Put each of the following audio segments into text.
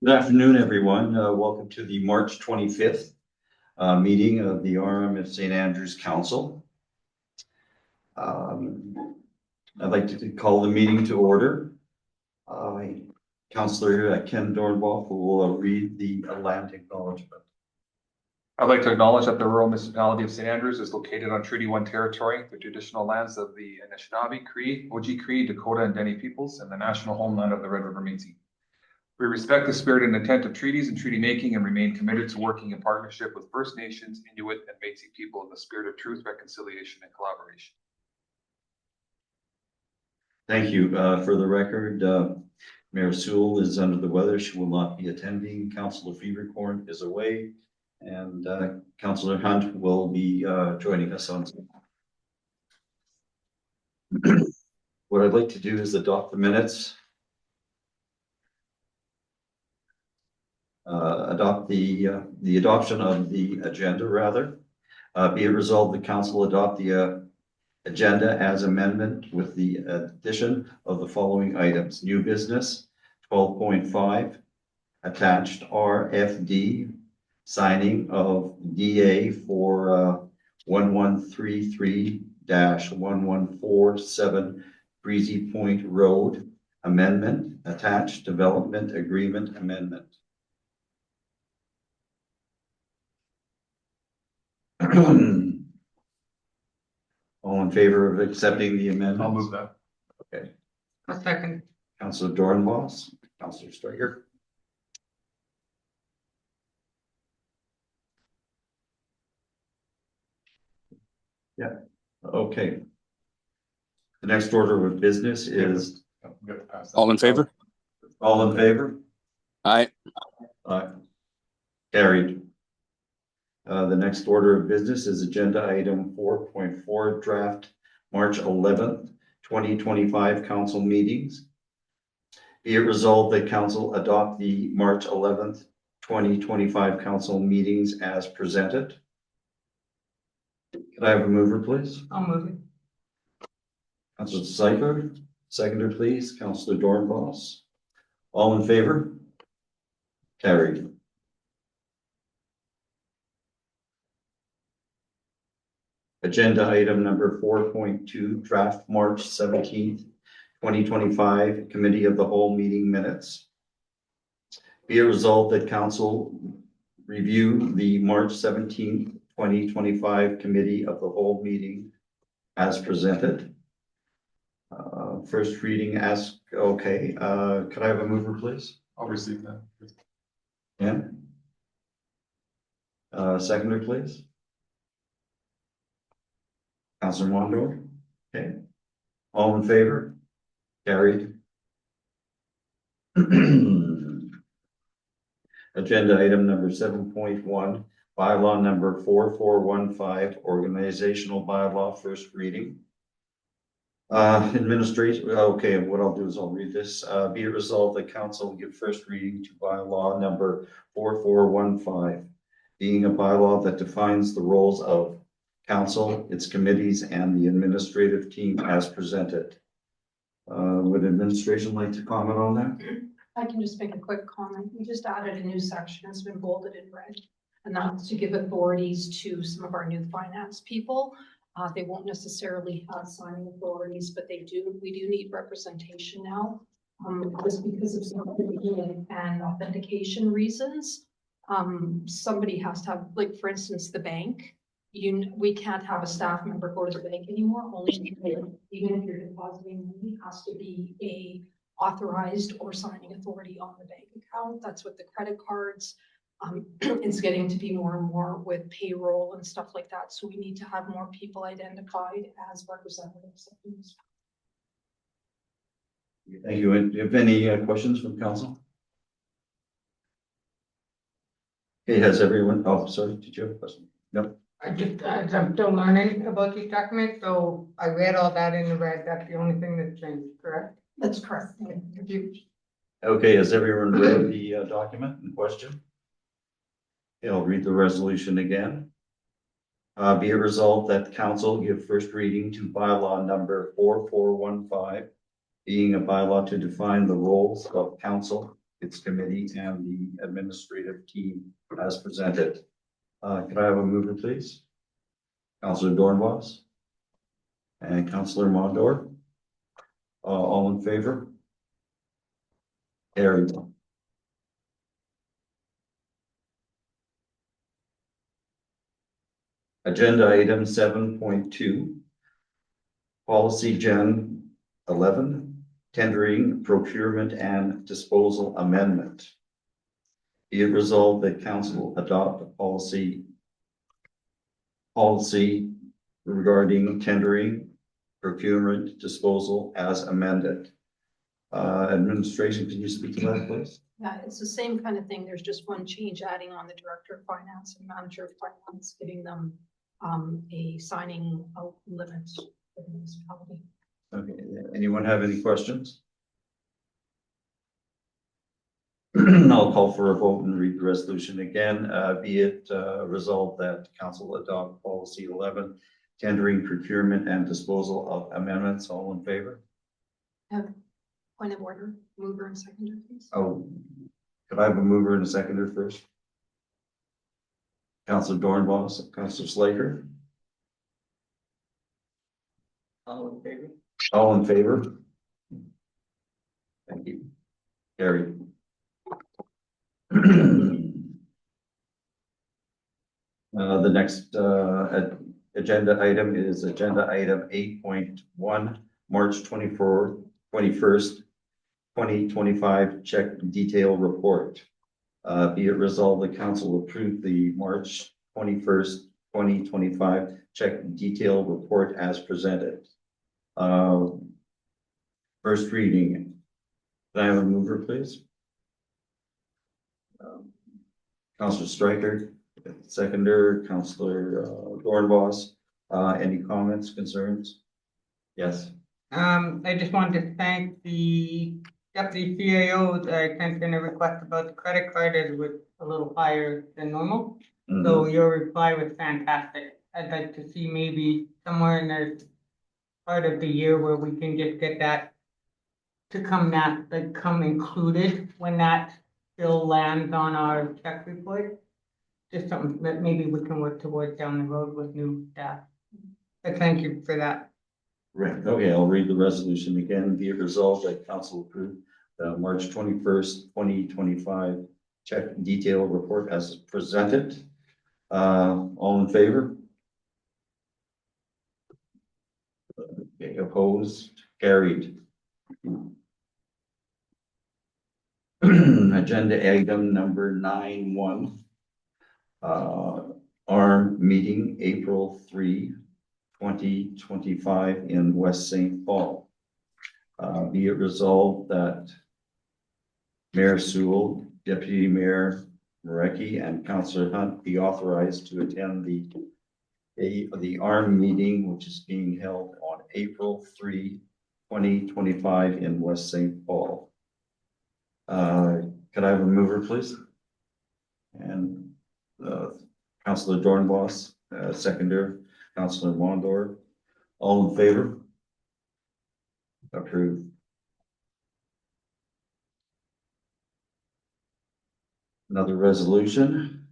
Good afternoon, everyone. Welcome to the March 25th meeting of the RMF St. Andrews Council. I'd like to call the meeting to order. Councillor Ken Dornbach will read the land acknowledgement. I'd like to acknowledge that the rural municipality of St. Andrews is located on Treaty 1 territory, the traditional lands of the Anishinaabe, Cree, Oji-Cree, Dakota, and Dene peoples, and the national homeland of the Red River Métis. We respect the spirit and intent of treaties and treaty making and remain committed to working in partnership with First Nations, Inuit, and Métis people in the spirit of truth, reconciliation, and collaboration. Thank you. For the record, Mayor Sewell is under the weather. She will not be attending. Councillor Fevercorn is away, and Councillor Hunt will be joining us on Zoom. What I'd like to do is adopt the minutes. Adopt the adoption of the agenda, rather. Be it resolved, the council adopt the agenda as amendment with the addition of the following items. New business 12.5, attached RFD, signing of DA for 1133-1147 Breezy Point Road amendment, attached development agreement amendment. All in favor of accepting the amendment? I'll move that. Okay. A second. Councillor Dornbos, Councillor Stryker. Yeah. Okay. The next order of business is all in favor? All in favor? Aye. Aye. Carried. The next order of business is agenda item 4.4, draft March 11th, 2025 council meetings. Be it resolved that council adopt the March 11th, 2025 council meetings as presented. Could I have a mover, please? I'll move it. Councillor Seifert, seconder, please. Councillor Dornbos. All in favor? Carried. Agenda item number 4.2, draft March 17th, 2025 Committee of the Whole meeting minutes. Be it resolved that council review the March 17th, 2025 Committee of the Whole meeting as presented. First reading as okay. Could I have a mover, please? I'll receive that. Yeah. Seconder, please. Councillor Mondor. Okay. All in favor? Carried. Agenda item number 7.1, bylaw number 4415, organizational bylaw, first reading. Administration. Okay, what I'll do is I'll read this. Be it resolved that council will give first reading to bylaw number 4415, being a bylaw that defines the roles of council, its committees, and the administrative team as presented. Would administration like to comment on that? I can just make a quick comment. We just added a new section. It's been bolded in red, and that's to give authorities to some of our new finance people. They won't necessarily have signing authorities, but they do. We do need representation now, just because of some and authentication reasons. Somebody has to have, like, for instance, the bank. We can't have a staff member go to the bank anymore. Only even if you're depositing money, has to be a authorized or signing authority on the bank account. That's with the credit cards. It's getting to be more and more with payroll and stuff like that. So we need to have more people identified as representatives. Thank you. Do you have any questions from council? Okay, has everyone? Oh, sorry. Did you have a question? No. I'm still learning about these documents, so I read all that in the red. That's the only thing that changed, correct? That's correct. Okay, has everyone read the document in question? Okay, I'll read the resolution again. Be it resolved that council give first reading to bylaw number 4415, being a bylaw to define the roles of council, its committee and the administrative team as presented. Could I have a mover, please? Councillor Dornbos and Councillor Mondor. All in favor? Carried. Agenda item 7.2. Policy Gen 11, tendering, procurement and disposal amendment. Be it resolved that council adopt a policy regarding tendering, procurement, disposal as amended. Administration, can you speak to that, please? Yeah, it's the same kind of thing. There's just one change, adding on the director of finance and manager of finance, giving them a signing limit for the municipality. Okay, anyone have any questions? I'll call for a vote and read the resolution again. Be it resolved that council adopt policy 11, tendering, procurement and disposal of amendments. All in favor? Point of order, mover and seconder, please. Oh, could I have a mover and a seconder first? Councillor Dornbos, Councillor Slater. All in favor? All in favor? Thank you. Carried. The next agenda item is agenda item 8.1, March 21st, 2025 check detail report. Be it resolved, the council approved the March 21st, 2025 check detail report as presented. First reading. Can I have a mover, please? Councillor Stryker, seconder, Councillor Dornbos. Any comments, concerns? Yes. I just wanted to thank the deputy CAO that I sent in a request about the credit card as was a little higher than normal. So your reply was fantastic. I'd like to see maybe somewhere in the part of the year where we can just get that to come included when that bill lands on our check report. Just something that maybe we can work towards down the road with new staff. But thank you for that. Right, okay, I'll read the resolution again. Be it resolved that council approved the March 21st, 2025 check detail report as presented. All in favor? Okay, opposed? Carried. Agenda item number 9.1. ARM meeting April 3, 2025 in West St. Paul. Be it resolved that Mayor Sewell, Deputy Mayor Marecki, and Councillor Hunt be authorized to attend the ARM meeting, which is being held on April 3, 2025 in West St. Paul. Could I have a mover, please? And Councillor Dornbos, seconder, Councillor Mondor. All in favor? Approved. Another resolution,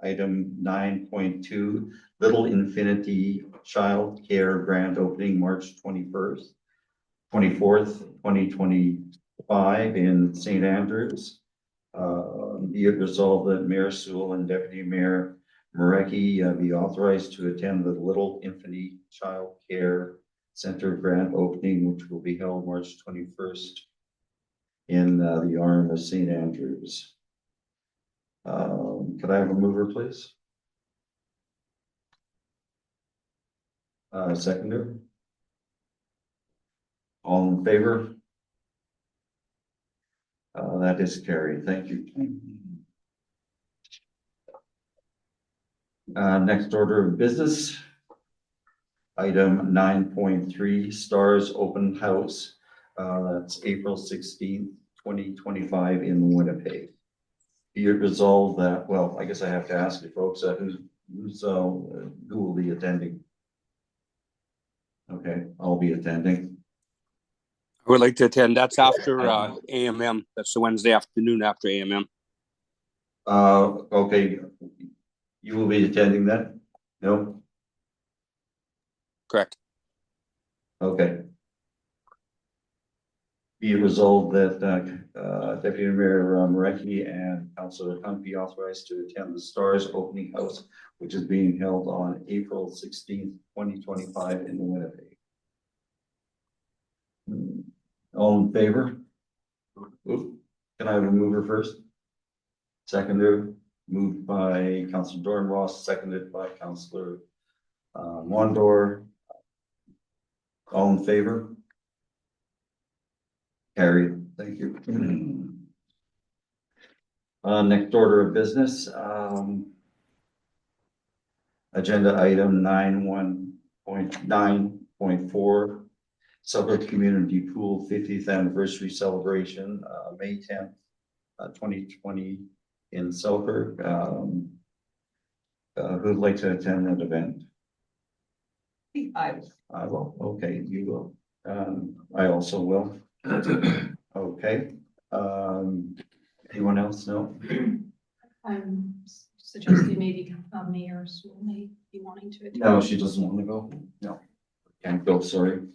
item 9.2, Little Infinity Child Care Grand opening March 24th, 2025 in St. Andrews. Be it resolved that Mayor Sewell and Deputy Mayor Marecki be authorized to attend the Little Infinity Child Care Center grand opening, which will be held March 21st in the ARM of St. Andrews. Could I have a mover, please? Seconder? All in favor? That is carried. Thank you. Next order of business. Item 9.3, Stars Open House. That's April 16th, 2025 in Winnipeg. Be it resolved that, well, I guess I have to ask you folks, who will be attending? Okay, I'll be attending. I would like to attend. That's after AMM. That's the Wednesday afternoon after AMM. Okay. You will be attending that? No? Correct. Okay. Be it resolved that Deputy Mayor Marecki and Councillor Hunt be authorized to attend the Stars Opening House, which is being held on April 16th, 2025 in Winnipeg. All in favor? Oop. Can I have a mover first? Seconder, moved by Councillor Dorn Ross, seconded by Councillor Wondor. All in favor? Carried. Thank you. Next order of business, agenda item 9.1.9.4, Selkirk Community Pool 50th Anniversary Celebration, May 10th, 2020 in Selkirk. Who'd like to attend that event? I will. I will. Okay, you will. I also will. Okay. Anyone else? No? I'm suggesting maybe Mayor Sewell may be wanting to attend. No, she doesn't want to go. No. Can't go, sorry.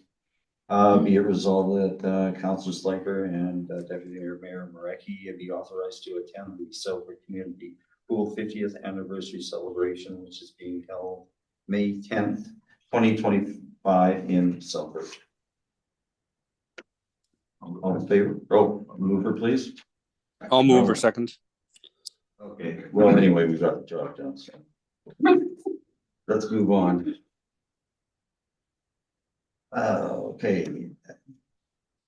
Be it resolved that Councillor Sliker and Deputy Mayor Marecki be authorized to attend the Selkirk Community Pool 50th Anniversary Celebration, which is being held May 10th, 2025 in Selkirk. All in favor? Oh, mover, please. I'll move or second. Okay, well, anyway, we got the job done, so. Let's move on. Okay.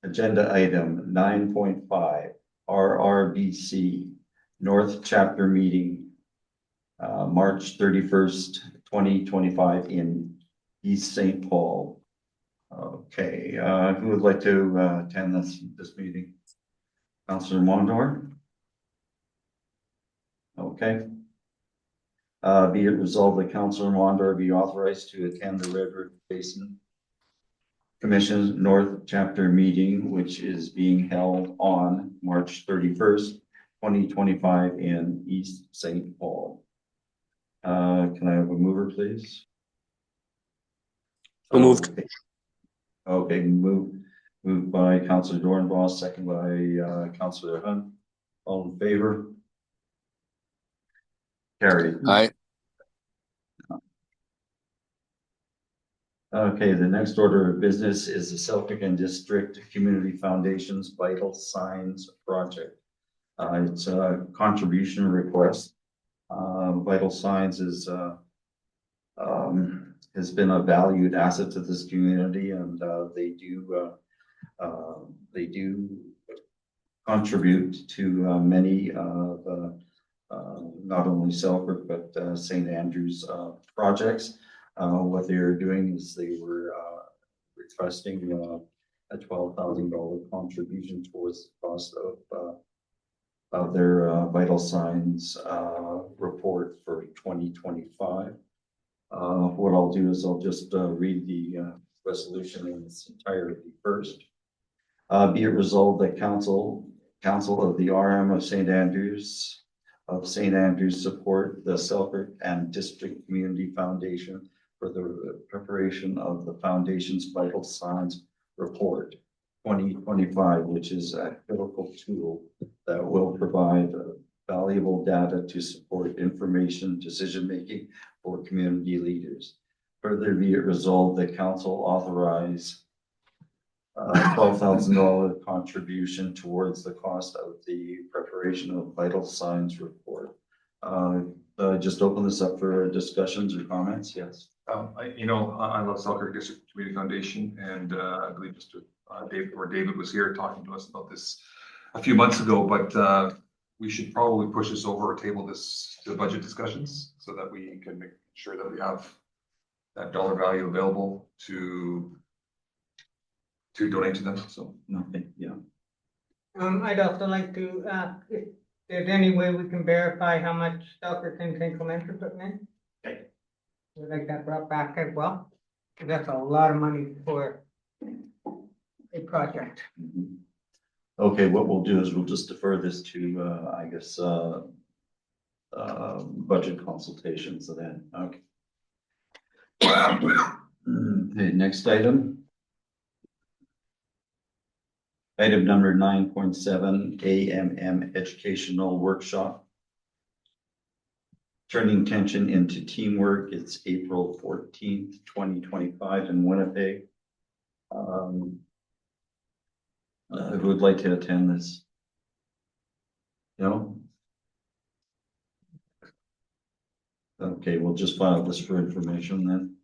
Agenda item 9.5, RRBC North Chapter Meeting, March 31st, 2025 in East St. Paul. Okay, who would like to attend this meeting? Councillor Mondor? Okay. Be it resolved that Councillor Mondor be authorized to attend the Red River Basin Commission's North Chapter Meeting, which is being held on March 31st, 2025 in East St. Paul. Can I have a mover, please? So moved. Okay, moved by Councillor Dornbos, second by Councillor Hunt. All in favor? Carried. Aye. Okay, the next order of business is the Selkirk and District Community Foundation's Vital Signs Project. It's a contribution request. Vital Signs is has been a valued asset to this community, and they do contribute to many of not only Selkirk but St. Andrews projects. What they're doing is they were requesting a $12,000 contribution towards the cost of their vital signs report for 2025. What I'll do is I'll just read the resolution in its entirety first. Be it resolved that Council of the RM of St. Andrews support the Selkirk and District Community Foundation for the preparation of the Foundation's Vital Signs Report 2025, which is a critical tool that will provide valuable data to support information decision-making for community leaders. Further, be it resolved that Council authorize $12,000 contribution towards the cost of the preparation of Vital Signs Report. Just open this up for discussions or comments. Yes. I love Selkirk District Community Foundation, and I believe Mr. David was here talking to us about this a few months ago, but we should probably push this over or table this to the budget discussions so that we can make sure that we have that dollar value available to donate to them. So Nothing. Yeah. I'd also like to ask if there's any way we can verify how much Selkirk and St. Clements are putting in. Okay. We'd like that brought back as well. 'Cause that's a lot of money for a good project. Mhm. Okay, what we'll do is we'll just defer this to, I guess, budget consultations then, okay. Okay, next item. Item number 9.7, AMM Educational Workshop. Turning tension into teamwork. It's April 14th, 2025 in Winnipeg. Who would like to attend this? No? Okay, we'll just file this for information then.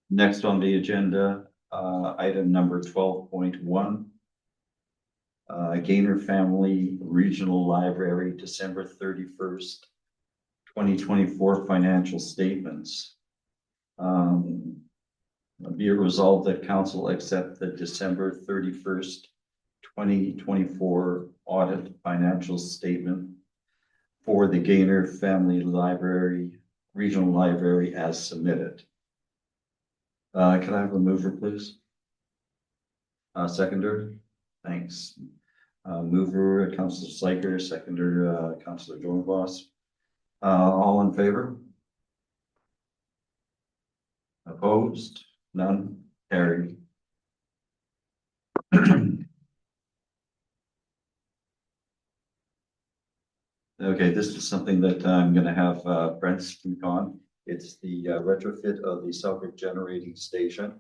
Next on the agenda, item number 12.1. Gaynor Family Regional Library, December 31st, 2024 financial statements. Be it resolved that council accept the December 31st, 2024 audit financial statement for the Gaynor Family Library, Regional Library as submitted. Can I have a mover, please? Seconder, thanks. Mover, Councillor Sliker, seconder, Councillor Dornbos. All in favor? Opposed? None? Carried. Okay, this is something that I'm gonna have Brent speak on. It's the retrofit of the Selkirk generating station.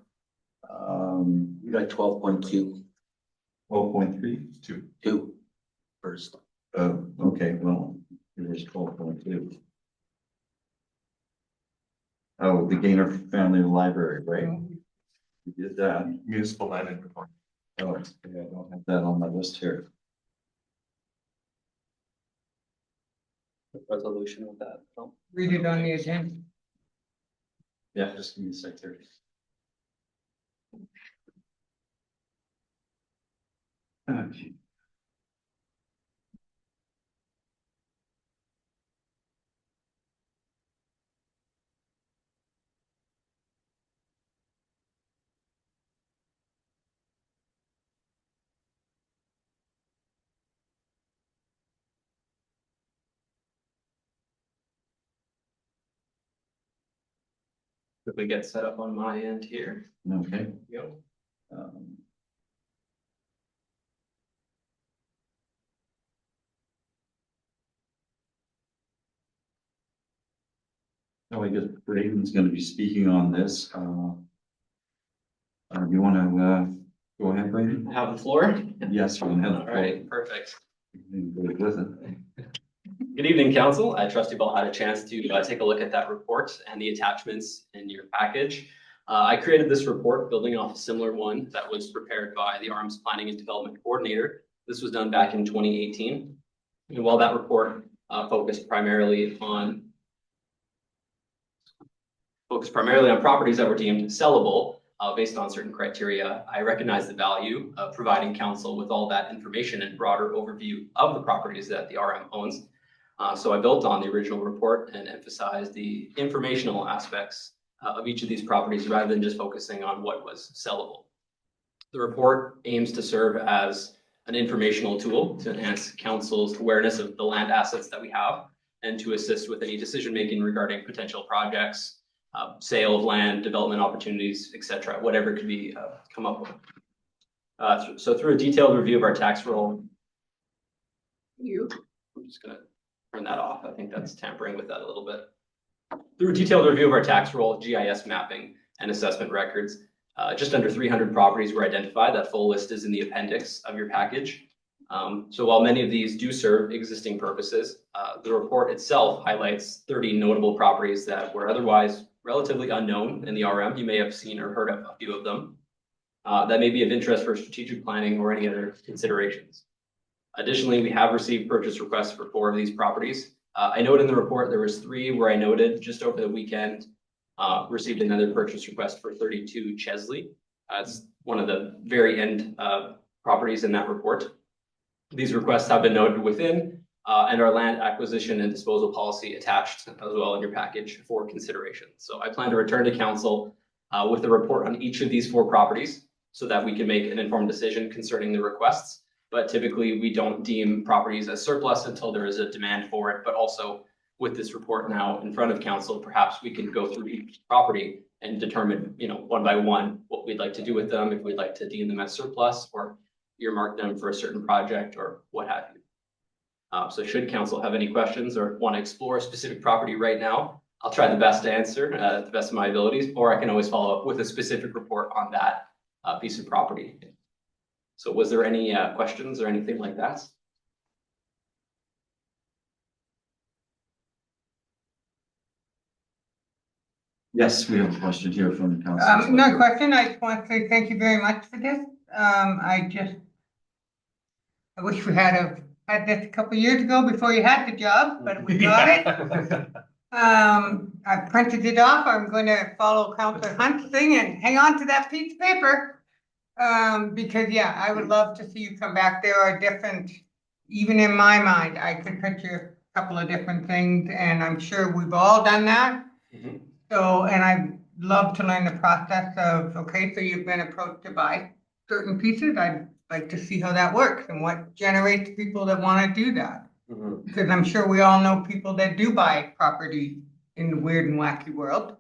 You got 12.2, 12.3? 2 first. Okay, well, it was 12.2. Oh, the Gaynor Family Library, right? We did that. Municipal land and reform. Oh, yeah, I don't have that on my list here. Resolution with that. Read it on the agenda. Yeah, just give me a sec here. Okay. If we get set up on my end here. Okay. Yep. Um, So I guess Braden's gonna be speaking on this. Do you wanna, go ahead, Braden? Have the floor. Yes, you can have. All right, perfect. Go with it. Good evening, council. I trust you've all had a chance to take a look at that report and the attachments in your package. I created this report building off a similar one that was prepared by the ARMS Planning and Development Coordinator. This was done back in 2018. And while that report focused primarily on properties that were deemed sellable based on certain criteria, I recognize the value of providing council with all that information and broader overview of the properties that the RM owns. So I built on the original report and emphasized the informational aspects of each of these properties rather than just focusing on what was sellable. The report aims to serve as an informational tool to enhance council's awareness of the land assets that we have and to assist with any decision-making regarding potential projects, sale of land, development opportunities, etc., whatever could be come up with. So through a detailed review of our tax roll, I'm just gonna turn that off. I think that's tampering with that a little bit. Through a detailed review of our tax roll, GIS mapping, and assessment records, just under 300 properties were identified. That full list is in the appendix of your package. So while many of these do serve existing purposes, the report itself highlights 30 notable properties that were otherwise relatively unknown in the RM. You may have seen or heard of a few of them that may be of interest for strategic planning or any other considerations. Additionally, we have received purchase requests for 4 of these properties. I noted in the report there was 3 where I noted just over the weekend received another purchase request for 32 Chesley. It's one of the very end properties in that report. These requests have been noted within and our land acquisition and disposal policy attached as well in your package for consideration. So I plan to return to council with a report on each of these 4 properties so that we can make an informed decision concerning the requests. But typically we don't deem properties as surplus until there is a demand for it. But also with this report now in front of council, perhaps we can go through each property and determine, one by one, what we'd like to do with them, if we'd like to deem them as surplus or earmark them for a certain project or what have you. So should council have any questions or want to explore a specific property right now, I'll try the best to answer at the best of my abilities, or I can always follow up with a specific report on that piece of property. So was there any questions or anything like that? Yes, we have a question here from the council. No question. I just want to say thank you very much for this. I wish we had this a couple of years ago before you had the job, but we got it. I printed it off. I'm going to follow Councilor Hunt's thing and hang on to that piece of paper. Because yeah, I would love to see you come back. There are different, even in my mind, I could picture a couple of different things, and I'm sure we've all done that. Mhm. So, and I'd love to learn the process of, okay, so you've been approached to buy certain pieces. I'd like to see how that works and what generates people that want to do that. Mhm. Because I'm sure we all know people that do buy property in the weird and wacky world.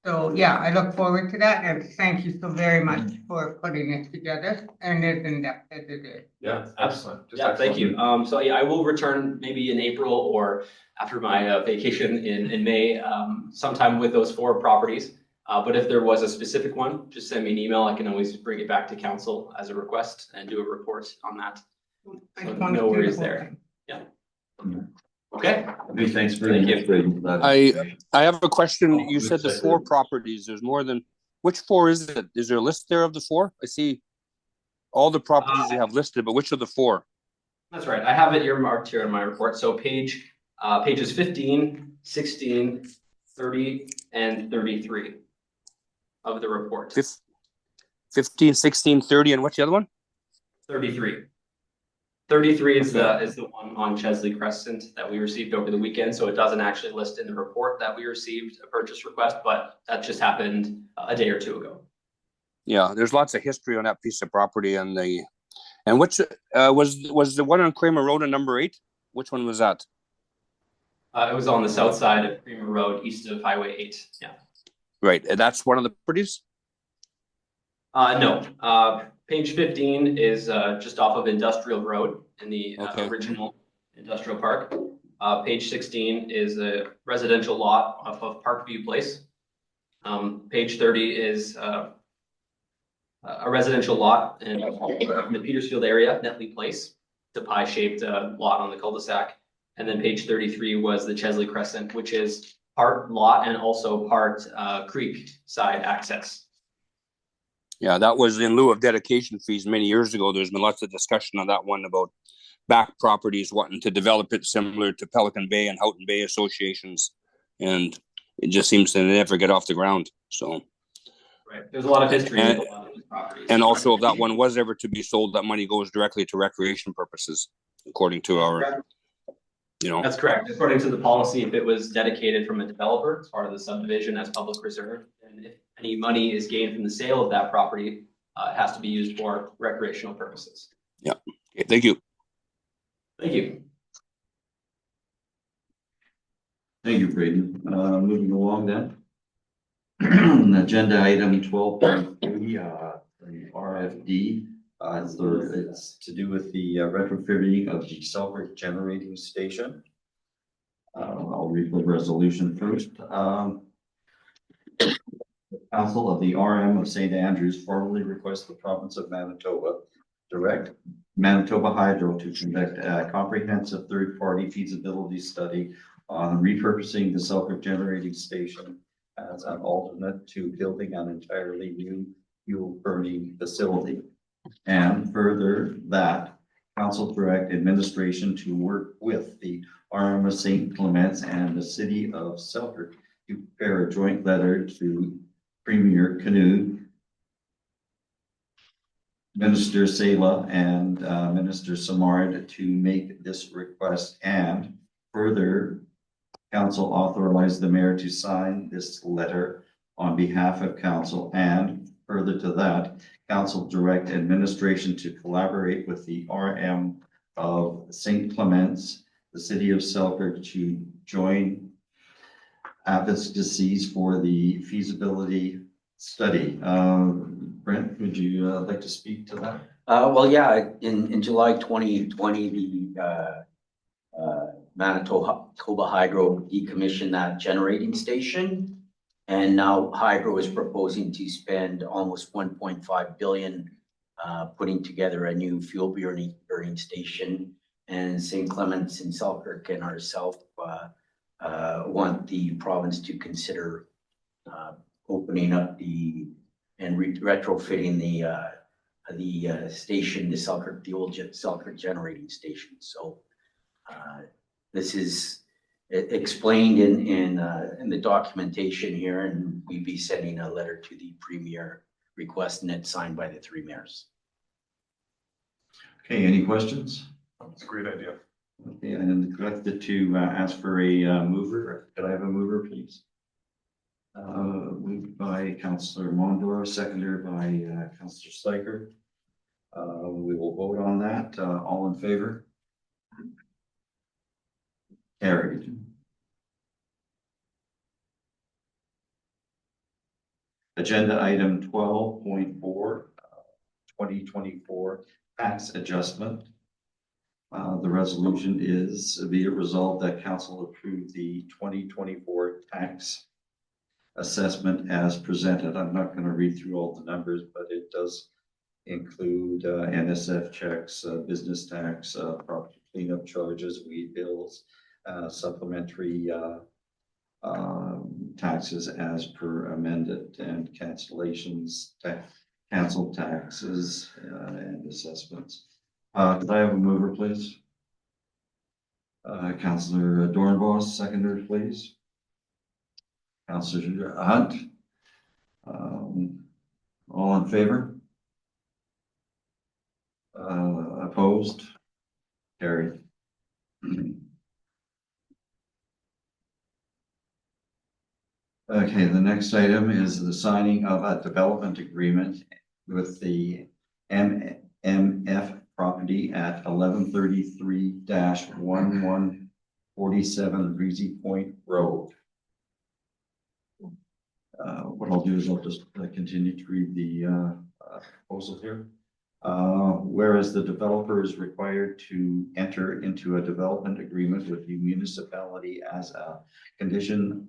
So yeah, I look forward to that, and thank you so very much for putting this together and as in-depth as it is. Yeah, Excellent. Just Yeah, thank excellent. you. So yeah, I will return maybe in April or after my vacation in May, sometime with those 4 properties. But if there was a specific one, just send me an email. I can always bring it back to council as a request and do a report on that. I just So want to no do the worries whole there. thing. Okay. Okay, thanks very Thank much, you. Braden. I have a question. You said the 4 properties. There's more than, which 4 is it? Is there a list there of the 4? I see all the properties you have listed, but which of the 4? That's right. I have it earmarked here in my report. So pages 15, 16, 30, and 33 of the report. 15, 16, 30, and what's the other one? 33. 33 is Okay. the one on Chesley Crescent that we received over the weekend. So it doesn't actually list in the report that we received a purchase request, but that just happened a day or 2 ago. Yeah, there's lots of history on that piece of property, and which was the one on Kramer Road on number 8? Which one was that? It was on the south side of Creamer Road, east of Highway 8. Yeah. Right, and that's one of the properties. No. Page 15 is just off of Industrial Road in the Okay. original industrial park. Page 16 is a residential lot off of Parkview Place. Page 30 is a residential lot in the Petersfield area, Netley Place. It's a pie-shaped lot on the cul-de-sac. And then page 33 was the Chesley Crescent, which is part lot and also part creek side access. Yeah, that was in lieu of dedication fees many years ago. There's been lots of discussion on that one about back properties wanting to develop it similar to Pelican Bay and Houghton Bay associations, and it just seems to never get off the ground. So, right, there's a lot of history and, with a lot of these properties. And also, if that one was ever to be sold, that money goes directly to recreation purposes, according to our, That's correct. According to the policy, if it was dedicated from a developer as part of the subdivision as public reserve, and if any money is gained from the sale of that property, it has to be used for recreational purposes. Yeah. Okay, thank you. Thank you. Thank you, Braden. Moving along then. Agenda item 12.3, the RFD. It's to do with the retrofitting of the Selkirk generating station. I'll read the resolution first. Council of the RM of St. Andrews formally requests the province of Manitoba direct Manitoba Hydro to conduct a comprehensive third-party feasibility study on repurposing the Selkirk generating station as an alternate to building an entirely new fuel burning facility. And further, that council direct administration to work with the RM of St. Clements and the city of Selkirk to prepare a joint letter to Premier Canute Minister Sela and Minister Samard to make this request, and further, council authorize the mayor to sign this letter on behalf of council, and further to that, council direct administration to collaborate with the RM of St. Clements, the city of Selkirk, to join advocacies for the feasibility study. Brent, would you like to speak to that? Well, yeah, in July 2020, the Manitoba Hydro decommissioned that generating station. And now Hydro is proposing to spend almost 1.5 billion putting together a new fuel burning station. And St. Clements and Selkirk and ourselves want the province to consider opening up and retrofitting the station, the old Selkirk generating station. So this is explained in the documentation here, and we'd be sending a letter to the premier requesting it signed by the three mayors. Okay, any questions? It's a great idea. Okay, and neglected to ask for a mover. Could I have a mover, please? Moved by Councillor Mondor, seconded by Councillor Steiger. We will vote on that. All in favor? Carried. Agenda item 12.4, 2024 tax adjustment. The resolution is be it resolved that council approve the 2024 tax assessment as presented. I'm not going to read through all the numbers, but it does include NSF checks, business tax, property cleanup charges, weed bills, supplementary taxes as per amended, and cancellations, canceled taxes, and assessments. Could I have a mover, please? Councillor Dornbos, seconder, please. Councillor Hunt. All in favor? Opposed? Carried. Okay, the next item is the signing of a development agreement with the MF property at 1133-1147 Breezy Point Road. What I'll do is I'll just continue to read the proposal here. Whereas the developer is required to enter into a development agreement with the municipality as a conditional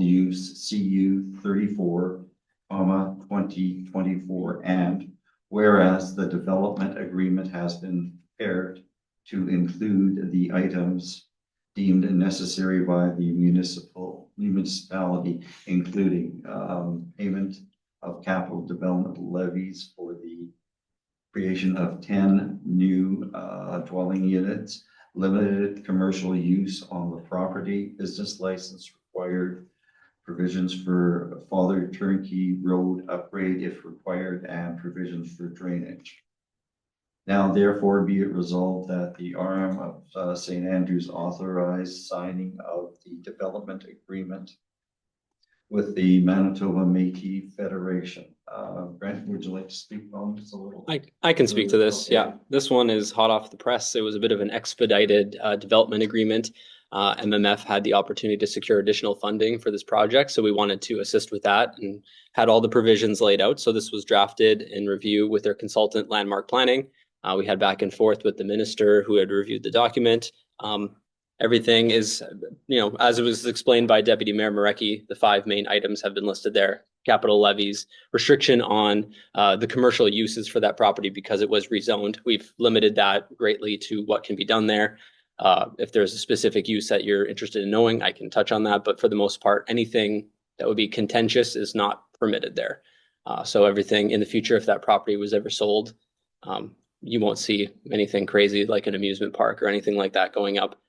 use CU 34, 2024, and whereas the development agreement has been prepared to include the items deemed necessary by the municipality, including payment of capital development levies for the creation of 10 new dwelling units, limited commercial use on the property, business license required, provisions for Father Turnkey Road upgrade if required, and provisions for drainage. Now therefore be it resolved that the RM of St. Andrews authorize signing of the development agreement with the Manitoba Métis Federation. Brent, would you like to speak on this a little? I can speak to this. Okay. Yeah, this one is hot off the press. It was a bit of an expedited development agreement. MMF had the opportunity to secure additional funding for this project, so we wanted to assist with that and had all the provisions laid out. So this was drafted in review with their consultant, Landmark Planning. We had back and forth with the minister who had reviewed the document. Everything is, as it was explained by Deputy Mayor Marecki, the 5 main items have been listed there. Capital levies, restriction on the commercial uses for that property because it was rezoned. We've limited that greatly to what can be done there. If there's a specific use that you're interested in knowing, I can touch on that. But for the most part, anything that would be contentious is not permitted there. So everything in the future, if that property was ever sold, you won't see anything crazy like an amusement park or anything like that going up.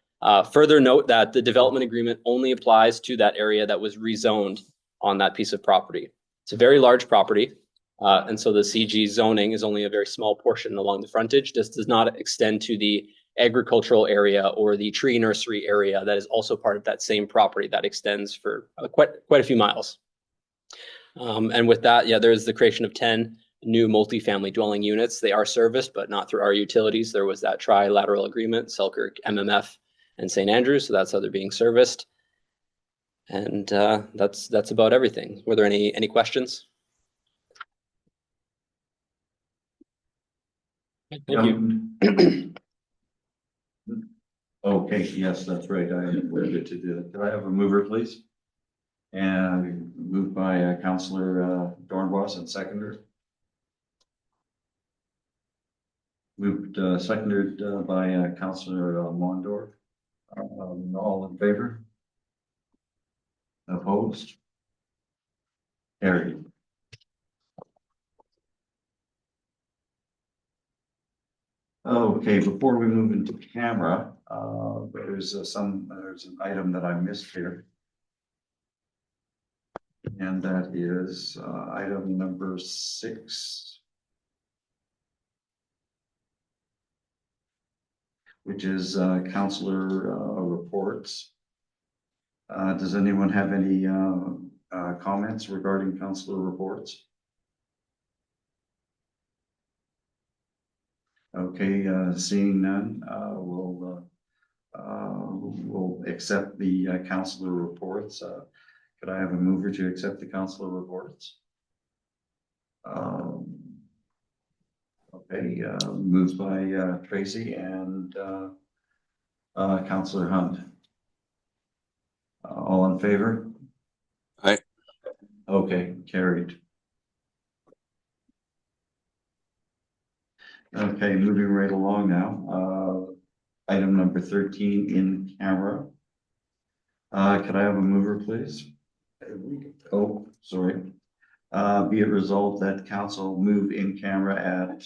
Further note that the development agreement only applies to that area that was rezoned on that piece of property. It's a very large property. And so the CG zoning is only a very small portion along the frontage. This does not extend to the agricultural area or the tree nursery area that is also part of that same property that extends for quite a few miles. And with that, yeah, there's the creation of 10 new multifamily dwelling units. They are serviced, but not through our utilities. There was that trilateral agreement, Selkirk, MMF, and St. Andrews. So that's how they're being serviced. And that's about everything. Were there any questions? Thank you. Okay, yes, that's right. I voted to do it. Could I have a mover, please? And moved by Councillor Dornbos and seconder. Moved, seconded by Councillor Mondor. All in favor? Opposed? Carried. Okay, before we move into camera, there's an item that I missed here. And that is item number 6. Which is councillor reports. Does anyone have any comments regarding councillor reports? Okay, seeing none, we'll accept the councillor reports. Could I have a mover to accept the councillor reports? Okay, moved by Tracy and Councillor Hunt. All in favor? Aye. Okay, carried. Okay, moving right along now. Item number 13 in camera. Could I have a mover, please? Oh, sorry. Be it resolved that council move in camera at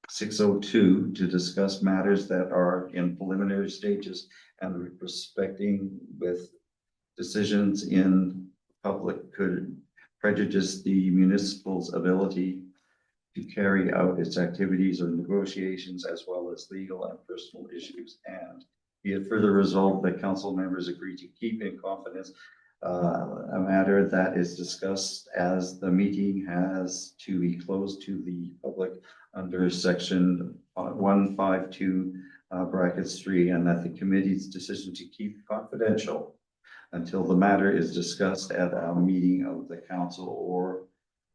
6:02 to discuss matters that are in preliminary stages and respecting with decisions in public could prejudice the municipal's ability to carry out its activities or negotiations as well as legal and personal issues. And be it further resolved that council members agree to keep in confidence a matter that is discussed as the meeting has to be closed to the public under section 152 brackets 3, and that the committee's decision to keep confidential until the matter is discussed at a meeting of the council or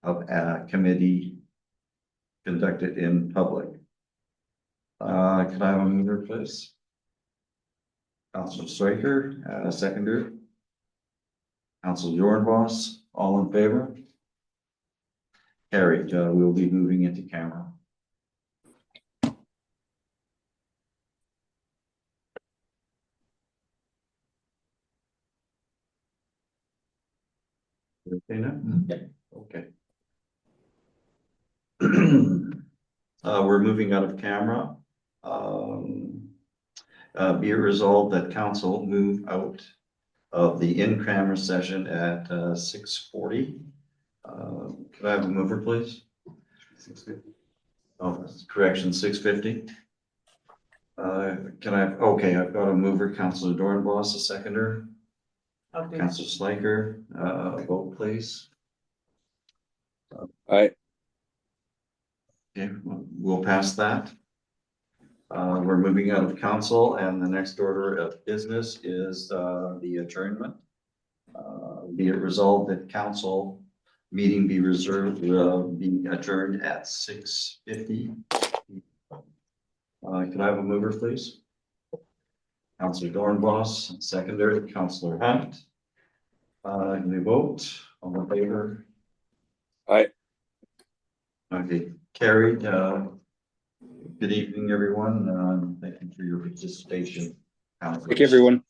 of a committee conducted in public. Can I have a mover, please? Councillor Stryker, seconder. Councillor Jornbos, all in favor? Carried. We'll be moving into camera. Okay now? Okay. We're moving out of camera. Be it resolved that council move out of the in-camera session at 6:40. Could I have a mover, please? 6:50. Oh, correction, 6:50. Can I? Okay, I've got a mover, Councillor Dornbos, a seconder. Okay. Councillor Sliker, vote please. Aye. Okay, we'll pass that. We're moving out of council, and the next order of business is the adjournment. Be it resolved that council meeting be reserved, be adjourned at 6:50. Can I have a mover, please? Councillor Dornbos, seconder, Councillor Hunt. Can we vote? All in favor? Aye. Okay, carried. Good evening, everyone. Thank you for your participation. Thank you, everyone.